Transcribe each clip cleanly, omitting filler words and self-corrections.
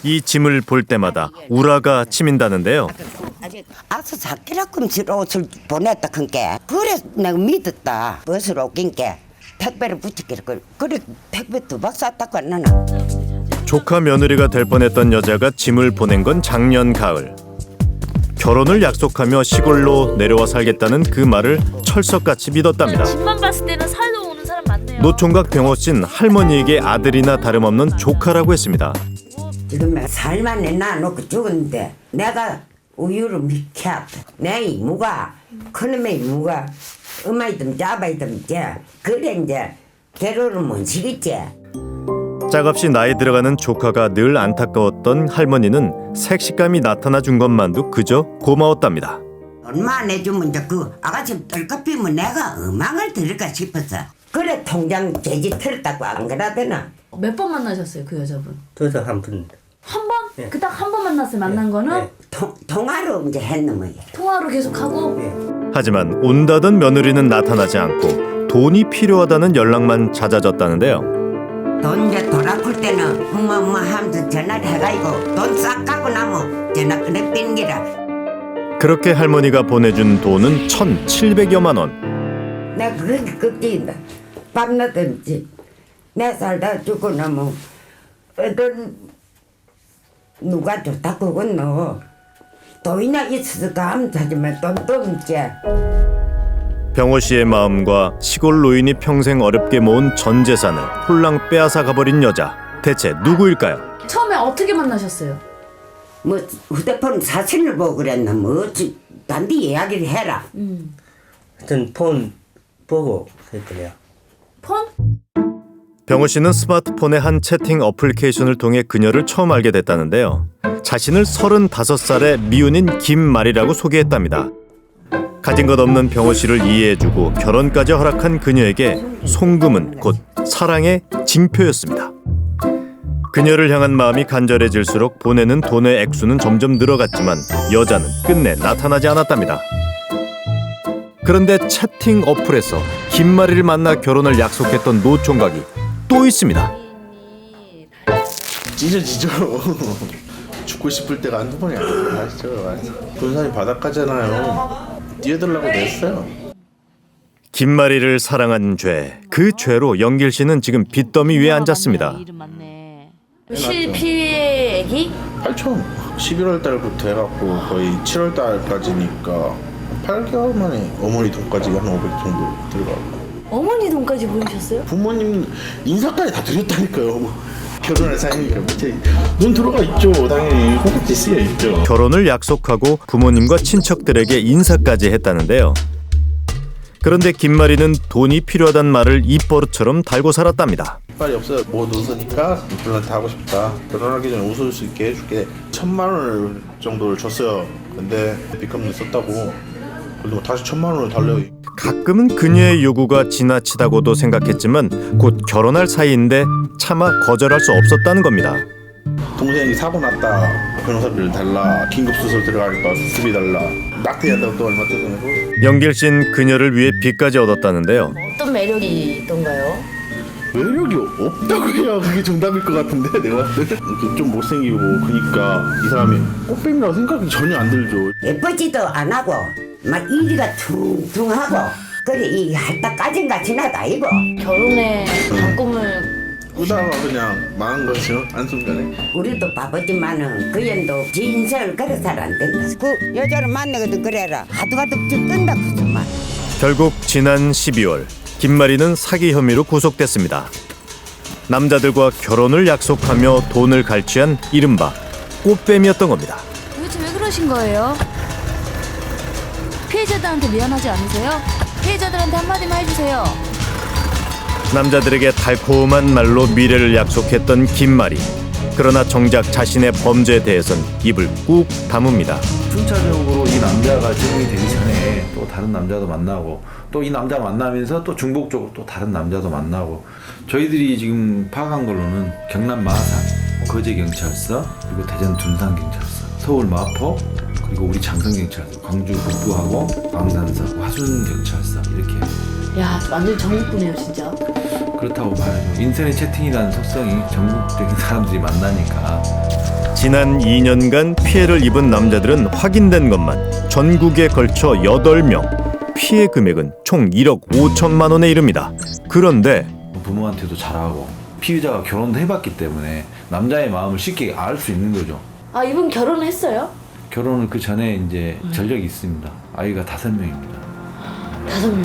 이 짐을 볼 때마다 우라가 치민다는데요. 아서 사키라꿈치 옷을 보냈다 큰게 그래 내가 믿었다. 버스로 낀게 택배를 붙였기를 그래 택배 2박 쌌다고 나는. 조카 며느리가 될 뻔했던 여자가 짐을 보낸 건 작년 가을. 결혼을 약속하며 시골로 내려와 살겠다는 그 말을 철석같이 믿었답니다. 집만 봤을 때는 살러 오는 사람 많네요. 노총각 병호 씨는 할머니에게 아들이나 다름없는 조카라고 했습니다. 이러면 살만 내놔놓고 죽었는데 내가 우유를 미켜야 내 이모가 큰놈의 이모가 엄마이든 잡아이든 이제 그래 이제 결혼을 못 시겠지. 짝없이 나이 들어가는 조카가 늘 안타까웠던 할머니는 색식감이 나타나 준 것만도 그저 고마웠답니다. 얼마 안 해주면 이제 그 아가씨 떨까 피면 내가 엉망을 들을까 싶어서 그래 통장 돼지 틀었다고 안 그러더나. 몇 번 만나셨어요 그 여자분? 저도 한 분. 한 번? 네. 그 딱 한 번 만났어요. 만난 거는 네. 통화로 이제 했는 거야. 통화로 계속 하고. 하지만 온다던 며느리는 나타나지 않고 돈이 필요하다는 연락만 잦아졌다는데요. 돈 이제 돌아올 때는 엄마 하면서 전화를 해가지고 돈 싹 갖고 나면 전화 끊어 삐는 기라. 그렇게 할머니가 보내준 돈은 1,700여만 원. 내가 그렇게 걱정인다. 밤낮든지 내 살다 죽고 나면 어떤 누가 좋다고 그건 너 돈이나 있어서 감사하지만 돈도 없지. 병호 씨의 마음과 시골 노인이 평생 어렵게 모은 전 재산을 홀랑 빼앗아 가버린 여자. 대체 누구일까요? 처음에 어떻게 만나셨어요? 뭐 휴대폰 사진을 보고 그랬나 뭐 어찌 단디 이야기를 해라. 하여튼 폰 보고 그랬더래요. 폰? 병호 씨는 스마트폰의 한 채팅 어플리케이션을 통해 그녀를 처음 알게 됐다는데요. 자신을 35살의 미혼인 김말이라고 소개했답니다. 가진 것 없는 병호 씨를 이해해주고 결혼까지 허락한 그녀에게 송금은 곧 사랑의 징표였습니다. 그녀를 향한 마음이 간절해질수록 보내는 돈의 액수는 점점 늘어갔지만 여자는 끝내 나타나지 않았답니다. 그런데 채팅 어플에서 김말이를 만나 결혼을 약속했던 노총각이 또 있습니다. 찢어지죠. 죽고 싶을 때가 한두 번이 아니에요. 아시죠? 군산이 바닷가잖아요. 뛰어들라고 냈어요. 김말이를 사랑한 죄, 그 죄로 영길 씨는 지금 빚더미 위에 앉았습니다. 이름 맞네. 실피해액이? 8천. 11월 달부터 해갖고 거의 7월 달까지니까 8개월 만에 어머니 돈까지 한 500 정도 들어가고. 어머니 돈까지 보내셨어요? 부모님 인사까지 다 드렸다니까요. 결혼할 사이니까 밑에 눈 들어가 있죠. 당연히 홈페이지 쓰여 있죠. 결혼을 약속하고 부모님과 친척들에게 인사까지 했다는데요. 그런데 김말이는 돈이 필요하단 말을 입버릇처럼 달고 살았답니다. 빨리 없어요. 못 웃으니까 별한테 하고 싶다. 결혼하기 전에 웃을 수 있게 해줄게. 1,000만 원 정도를 줬어요. 근데 빚값을 썼다고. 그리고 다시 1,000만 원을 달래요. 가끔은 그녀의 요구가 지나치다고도 생각했지만 곧 결혼할 사이인데 차마 거절할 수 없었다는 겁니다. 동생이 사고 났다. 변호사비를 달라. 긴급수술 들어가니까 수술비 달라. 낙태한다고 또 얼마 뜯어내고. 영길 씨는 그녀를 위해 빚까지 얻었다는데요. 어떤 매력이 있던가요? 매력이 없다고 해야 그게 정답일 것 같은데 내가 봤을 때 이렇게 좀 못생기고 그니까 이 사람이 꽃뱀이라고 생각이 전혀 안 들죠. 예쁘지도 안 하고 막 이리가 퉁퉁하고 그래 이 할딱까진가 지나다 이거. 결혼의 단꿈을 꾸다가 그냥 망한 거죠 한순간에. 우리도 바보지만은 그 연도 지 인생을 그래 살안 된다. 그 여자를 만나거든 그래라 하도가도 뜬다 그만. 결국 지난 12월 김말이는 사기 혐의로 구속됐습니다. 남자들과 결혼을 약속하며 돈을 갈취한 이른바 꽃뱀이었던 겁니다. 도대체 왜 그러신 거예요? 피해자들한테 미안하지 않으세요? 피해자들한테 한마디만 해주세요. 남자들에게 달콤한 말로 미래를 약속했던 김말이. 그러나 정작 자신의 범죄에 대해선 입을 꾹 다뭅니다. 순차적으로 이 남자가 증명이 되기 전에 또 다른 남자도 만나고 또 이 남자 만나면서 또 중복적으로 또 다른 남자도 만나고 저희들이 지금 파악한 걸로는 경남 마산, 거제경찰서, 그리고 대전 둔산경찰서, 서울 마포, 그리고 우리 장성경찰서, 광주 북부하고 광산서, 화순경찰서 이렇게 야, 완전 전국구네요, 진짜. 그렇다고 봐야죠. 인터넷 채팅이라는 속성이 전국적인 사람들이 만나니까. 지난 2년간 피해를 입은 남자들은 확인된 것만 전국에 걸쳐 8명. 피해 금액은 총 1억 5천만 원에 이릅니다. 그런데 부모한테도 잘하고 피의자가 결혼도 해봤기 때문에 남자의 마음을 쉽게 알 수 있는 거죠. 아, 이분 결혼했어요? 결혼을 그 전에 이제 전력이 있습니다. 아이가 5명입니다. 5명.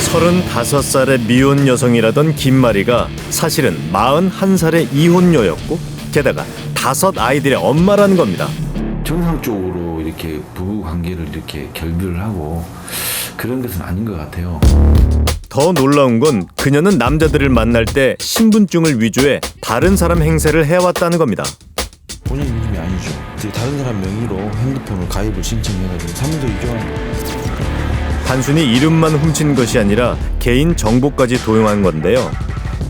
35살의 미혼 여성이라던 김마리가 사실은 41살의 이혼녀였고 게다가 5 아이들의 엄마라는 겁니다. 정상적으로 이렇게 부부 관계를 이렇게 결별을 하고 그런 것은 아닌 것 같아요. 더 놀라운 건 그녀는 남자들을 만날 때 신분증을 위조해 다른 사람 행세를 해왔다는 겁니다. 본인 이름이 아니죠. 다른 사람 명의로 핸드폰을 가입을 신청해가지고 사무소 이전한. 단순히 이름만 훔친 것이 아니라 개인 정보까지 도용한 건데요.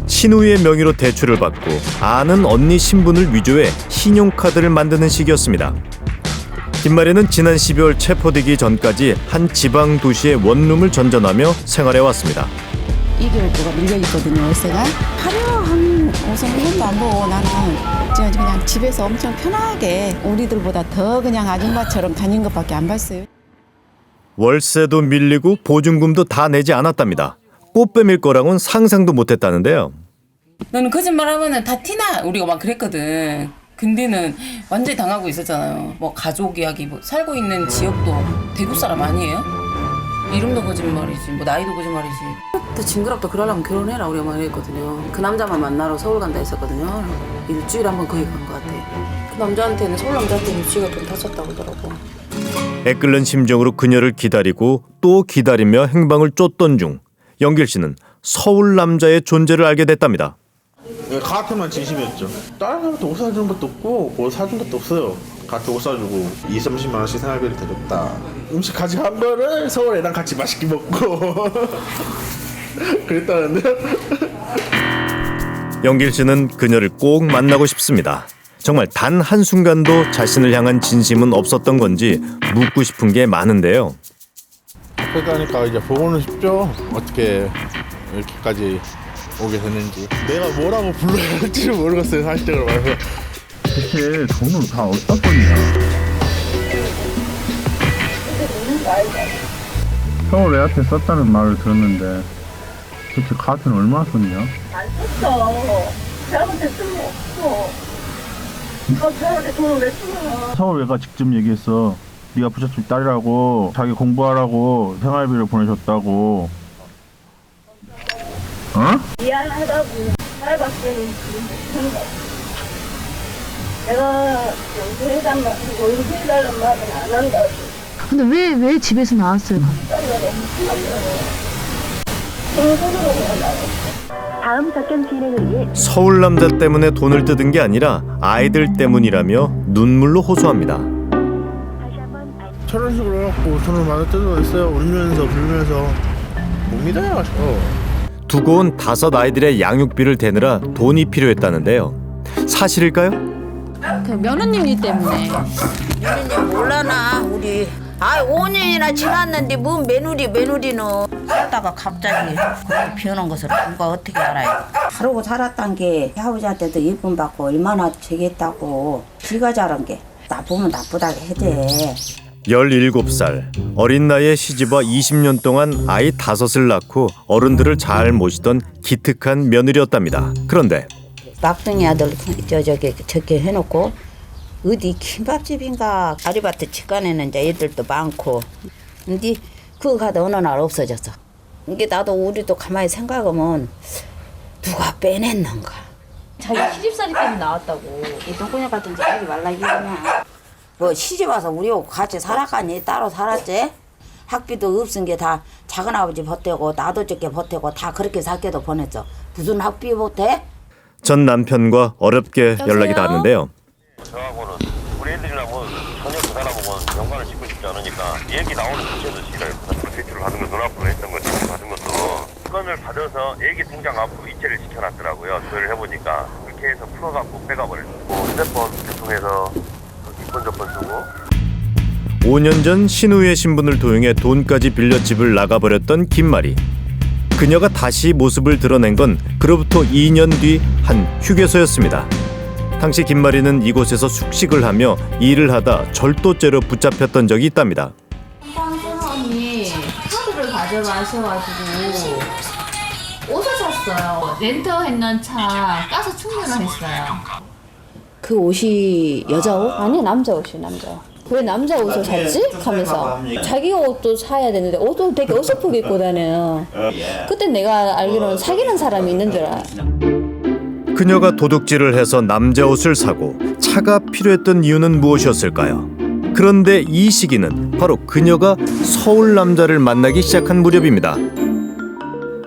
신우의 명의로 대출을 받고 아는 언니 신분을 위조해 신용카드를 만드는 식이었습니다. 김마리는 지난 12월 체포되기 전까지 한 지방 도시의 원룸을 전전하며 생활해왔습니다. 2개월 동안 밀려있거든요, 월세가. 화려한 옷은 한 번도 안 보고 나는 그냥 집에서 엄청 편하게 우리들보다 더 그냥 아줌마처럼 다닌 것밖에 안 봤어요. 월세도 밀리고 보증금도 다 내지 않았답니다. 꽃뱀일 거라고는 상상도 못했다는데요. 너는 거짓말하면은 다 티나 우리가 막 그랬거든. 근데는 완전히 당하고 있었잖아요. 뭐 가족 이야기, 뭐 살고 있는 지역도 대구 사람 아니에요? 이름도 거짓말이지, 뭐 나이도 거짓말이지. 또 징그럽다 그러려면 결혼해라 우리 엄마가 했거든요. 그 남자만 만나러 서울 간다 했었거든요. 일주일에 한 번 거기 간 것 같아. 그 남자한테는 서울 남자한테는 지가 돈 탔었다고 하더라고. 애끓는 심정으로 그녀를 기다리고 또 기다리며 행방을 쫓던 중 영길 씨는 서울 남자의 존재를 알게 됐답니다. 가한테만 진심이었죠. 다른 사람한테 옷 사준 것도 없고 옷 사준 것도 없어요. 가한테 옷 사주고 20-30만 원씩 생활비를 드렸다. 음식 가져간 거를 서울 애랑 같이 맛있게 먹고 그랬다는데. 영길 씨는 그녀를 꼭 만나고 싶습니다. 정말 단 한순간도 자신을 향한 진심은 없었던 건지 묻고 싶은 게 많은데요. 앞에 가니까 이제 보고는 싶죠. 어떻게 이렇게까지 오게 됐는지. 내가 뭐라고 불러야 할지를 모르겠어요, 사실적으로 말해서. 대체 돈을 다 어디다 썼냐? 서울 애한테 썼다는 말을 들었는데 대체 카드는 얼마나 썼냐? 안 썼어. 사람한테 쓸모 없어. 너 사람한테 돈을 왜 쓰냐? 서울 애가 직접 얘기했어. 네가 부잣집 딸이라고 자기 공부하라고 생활비를 보내줬다고. 어? 미안하다고. 살아봤을 때는 내가 용서해달란 말은 안 한다고. 근데 왜 집에서 나왔어요? 다음 접견 진행을 위해 서울 남자 때문에 돈을 뜯은 게 아니라 아이들 때문이라며 눈물로 호소합니다. 저런 식으로 해갖고 돈을 많이 뜯어냈어요. 울면서 불면서. 못 믿어요, 저. 두고 온 5 아이들의 양육비를 대느라 돈이 필요했다는데요. 사실일까요? 그 며느님이 때문에. 며느님 몰라나 우리. 5년이나 지났는데 뭔 며느리는. 살다가 갑자기 그렇게 변한 것을 누가 어떻게 알아요? 바르고 살았단 게 아버지한테도 예쁨 받고 얼마나 되겠다고. 지가 잘한 게 나쁘면 나쁘다고 해대. 17살 어린 나이에 시집와 20년 동안 아이 5을 낳고 어른들을 잘 모시던 기특한 며느리였답니다. 그런데 막둥이 아들 저렇게 해놓고 어디 김밥집인가 아리바트 직관에는 이제 애들도 많고. 근데 그거 가다 어느 날 없어졌어. 이게 나도 우리도 가만히 생각하면 누가 빼냈는가. 자기 시집살이 때문에 나왔다고. 이 누구냐 같은지 하지 말라 이거냐. 뭐 시집 와서 우리하고 같이 살아가니 따로 살았지. 학비도 없은 게 다 작은아버지 보태고 나도 적게 보태고 다 그렇게 살게도 보냈어. 무슨 학비 보태? 전 남편과 어렵게 연락이 닿았는데요. 저하고는 우리 애들이랑 뭐 전혀 그 사람하고는 연관을 짓고 싶지 않으니까 얘기 나오는 자체도 싫어요. 대출을 받은 거 눈앞으로 했던 거 대출 받은 것도 건을 받아서 애기 통장 앞으로 이체를 시켜놨더라고요. 조회를 해보니까 그렇게 해서 풀어갖고 빼가버렸고 휴대폰 개통해서 이권 저권 쓰고 5년 전 신우의 신분을 도용해 돈까지 빌려 집을 나가버렸던 김마리. 그녀가 다시 모습을 드러낸 건 그로부터 2년 뒤 한 휴게소였습니다. 당시 김마리는 이곳에서 숙식을 하며 일을 하다 절도죄로 붙잡혔던 적이 있답니다. 빵순언니 카드를 가져가셔가지고 옷을 샀어요. 렌터했는 차 가서 충전을 했어요. 그 옷이 여자 옷? 아니 남자 옷이 남자 옷. 왜 남자 옷을 샀지? 하면서 자기 옷도 사야 되는데 옷도 되게 어설프게 입고 다녀요. 그때 내가 알기로는 사귀는 사람이 있는 줄 알아. 그녀가 도둑질을 해서 남자 옷을 사고 차가 필요했던 이유는 무엇이었을까요? 그런데 이 시기는 바로 그녀가 서울 남자를 만나기 시작한 무렵입니다.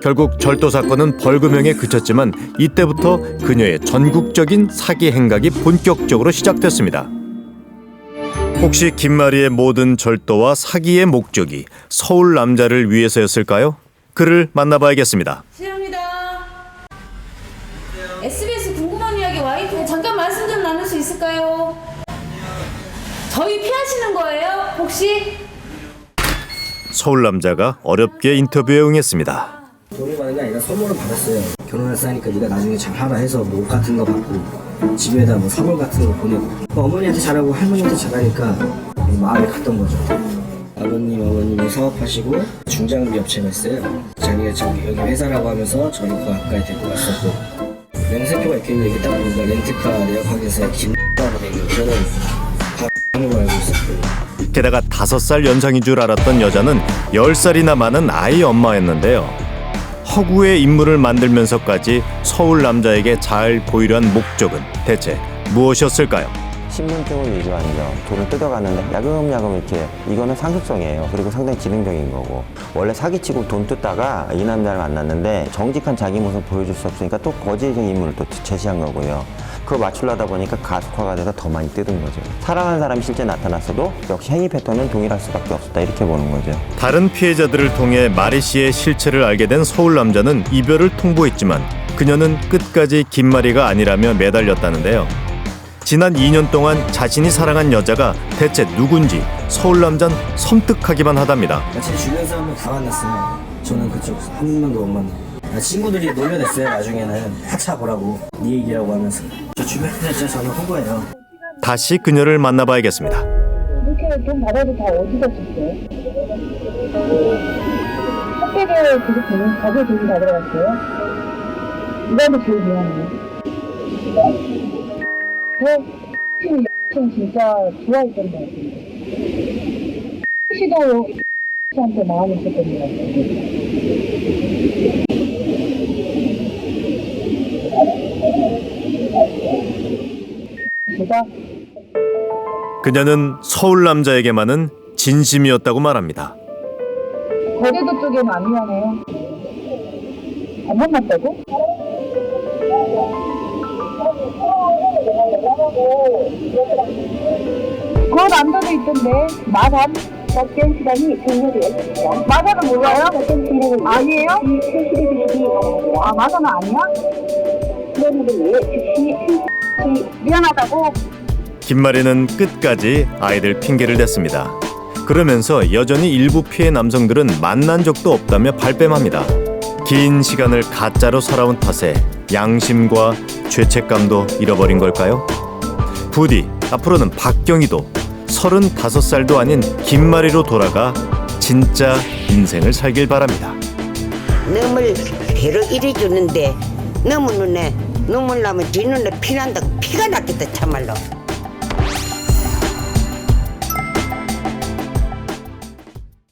결국 절도 사건은 벌금형에 그쳤지만 이때부터 그녀의 전국적인 사기 행각이 본격적으로 시작됐습니다. 혹시 김마리의 모든 절도와 사기의 목적이 서울 남자를 위해서였을까요? 그를 만나봐야겠습니다. 실례합니다. SBS 궁금한 이야기 와이프에 잠깐 말씀 좀 나눌 수 있을까요? 저희 피하시는 거예요? 혹시? 서울 남자가 어렵게 인터뷰에 응했습니다. 돈을 받은 게 아니라 선물을 받았어요. 결혼할 사니까 네가 나중에 잘하라 해서 뭐 옷 같은 거 받고 집에다 뭐 선물 같은 거 보내고 어머니한테 잘하고 할머니한테 잘하니까 마음이 갔던 거죠. 아버님이 사업하시고 중장비 업체가 있어요. 자기가 저기 여기 회사라고 하면서 저희 거 가까이 데리고 왔었고 명세표가 있길래 이게 딱 보니까 렌트카 내역확인서에 김라고 되는 저는 바로 알고 있었고요. 게다가 5살 연상인 줄 알았던 여자는 10살이나 많은 아이 엄마였는데요. 허구의 인물을 만들면서까지 서울 남자에게 잘 보이려 한 목적은 대체 무엇이었을까요? 신분증을 위조하죠. 돈을 뜯어갔는데 야금야금 이렇게 이거는 상습성이에요. 그리고 상당히 지능적인 거고 원래 사기치고 돈 뜯다가 이 남자를 만났는데 정직한 자기 모습을 보여줄 수 없으니까 또 거짓의 인물을 또 제시한 거고요. 그거 맞추려다 보니까 가속화가 돼서 더 많이 뜯은 거죠. 사랑하는 사람이 실제 나타났어도 역시 행위 패턴은 동일할 수밖에 없었다 이렇게 보는 거죠. 다른 피해자들을 통해 마리 씨의 실체를 알게 된 서울 남자는 이별을 통보했지만 그녀는 끝까지 김마리가 아니라며 매달렸다는데요. 지난 2년 동안 자신이 사랑한 여자가 대체 누군지 서울 남자는 섬뜩하기만 하답니다. 제 주변 사람들 다 만났어요. 저는 그쪽 한 명도 못 만나고. 친구들이 놀려냈어요. 나중에는 하차 보라고 네 얘기라고 하면서. 저 주변에 진짜 저는 호구예요. 다시 그녀를 만나봐야겠습니다. 이렇게 돈 받아도 다 어디다 썼어요? 학교를 계속 보면 가게 돈이 다 들어갔어요? 이거도 제일 미안해요. 저 진짜 좋아했던 것 같아요. 씨도 한테 마음이 있었던 것 같아요. 그녀는 서울 남자에게만은 진심이었다고 말합니다. 거제도 쪽에는 안 미안해요. 안 만났다고? 그 남자도 있던데 마담 접견 시간이 종료되었습니다. 마담은 몰라요? 아니에요? 아 마담은 아니야? 미안하다고? 김마리는 끝까지 아이들 핑계를 댔습니다. 그러면서 여전히 일부 피해 남성들은 만난 적도 없다며 발뺌합니다. 긴 시간을 가짜로 살아온 탓에 양심과 죄책감도 잃어버린 걸까요? 부디 앞으로는 박경희도 35살도 아닌 김마리로 돌아가 진짜 인생을 살길 바랍니다. 놈을 배로 이리 주는데 너무 눈에 눈물 나면 뒷눈에 피난다 피가 났겠다 참말로.